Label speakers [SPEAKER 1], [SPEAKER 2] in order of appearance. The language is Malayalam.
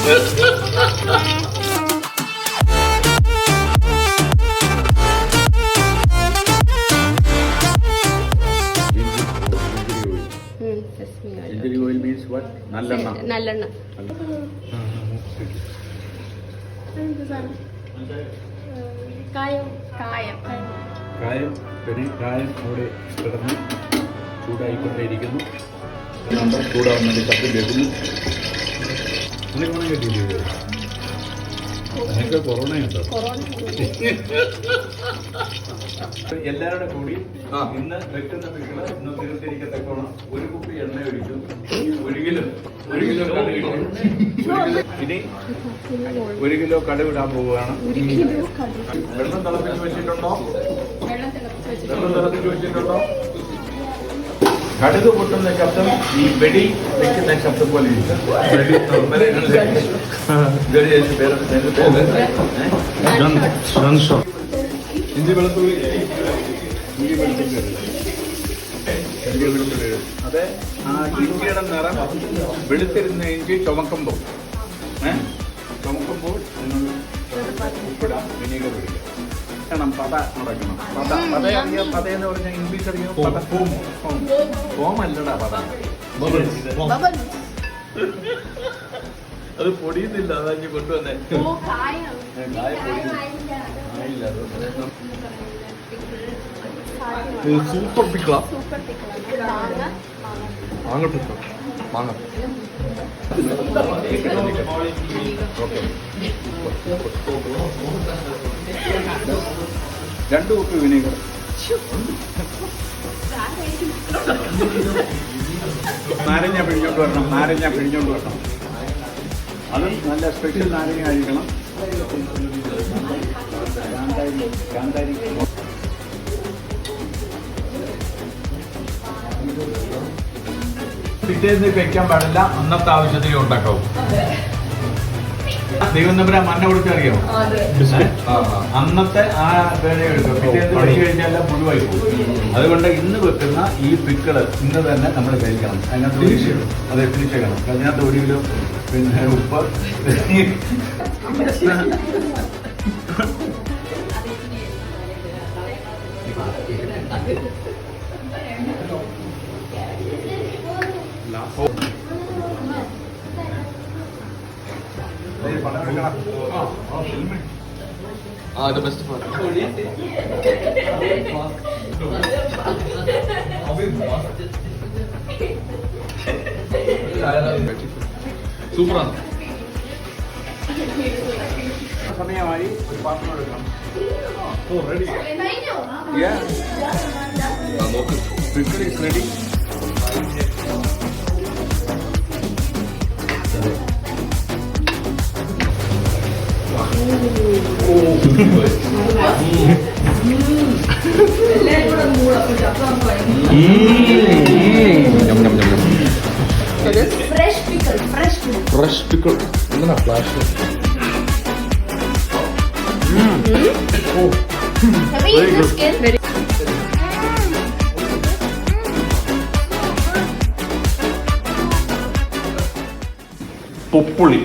[SPEAKER 1] Ginger oil means what? Nallanna.
[SPEAKER 2] Nallanna.
[SPEAKER 1] കായം അവിടെ കിടന്ന് ചൂടായിക്കൊണ്ടേയിരിക്കുന്നു. നമ്മൾ ചൂടാവാൻ വേണ്ടി കപ്പി വെക്കുന്നു. കിട്ടിയില്ലേ? നിങ്ങൾക്ക് കൊറോണയുണ്ടോ? എല്ലാവരുടെ കൂടി ഇന്ന് വെക്കുന്ന പിക്കള് ഇന്ന് തീർത്തിരിക്കത്തക്കോണം ഒരു കുപ്പി എണ്ണ ഒഴിച്ചു, ഒരു കിലോ ഇനി 1 കിലോ കടുവിടാൻ പോവുകയാണ്. വെള്ളം തിളപ്പിച്ച് വെച്ചിട്ടുണ്ടോ? കടുക് പൊട്ടുന്ന ശബ്ദം ഈ വെടി വെക്കുന്ന ശബ്ദം പോലെ ഇരിക്കും. ഇഞ്ചി വെളുത്തുള്ളി അതെ. ആ ഇഞ്ചിയുടെ നിറം വെളുത്തിരുന്ന ഇഞ്ചി ചുമക്കുമ്പോൾ നിങ്ങൾ ഉപ്പിടാം, വിനീഗർ പിടിക്കാം. പത അടയ്ക്കണം. പത എന്ന് പറഞ്ഞാൽ ഇംഗ്ലീഷ് അറിയാം. ഫോമല്ലടാ പത. അത് പൊടിയുന്നില്ല. അതാ ഞാൻ കൊണ്ടുവന്നേ. സൂപ്പർ പിക്കള. അങ്ങോട്ട് വാങ്ങാം. ഓക്കെ, 2 കുപ്പി വിനീഗർ. നാരങ്ങ പിഴിഞ്ഞോണ്ട് വരണം. അതും നല്ല സ്പെഷ്യൽ നാരങ്ങ കഴിക്കണം. പിറ്റേന്ന് വെക്കാൻ പാടില്ല, അന്നത്തെ ആവശ്യത്തിന് ഉണ്ടാക്കാവും. ദൈവം നമ്പര മണ്ണ കൊടുക്കറിയോ? അന്നത്തെ ആ വേളയെ എടുക്കും. പിറ്റേന്ന് വെച്ച് കഴിഞ്ഞാൽ പുഴുവായി പോകും. അതുകൊണ്ട് ഇന്ന് വെക്കുന്ന ഈ പിക്കള് ഇന്ന് തന്നെ നമ്മൾ കഴിക്കണം. അതിനകത്ത് അതെ ഫിനിഷ്. അതിനകത്ത് 1 കിലോ പിന്നെ ഉപ്പ്,
[SPEAKER 3] the best part. Super.
[SPEAKER 1] സമയമായി. ഒരു പാത്രം എടുക്കണം. Ready. Pickle is ready.
[SPEAKER 3] Fresh pickle. Enggak flash.
[SPEAKER 2] Very good.
[SPEAKER 1] Populi.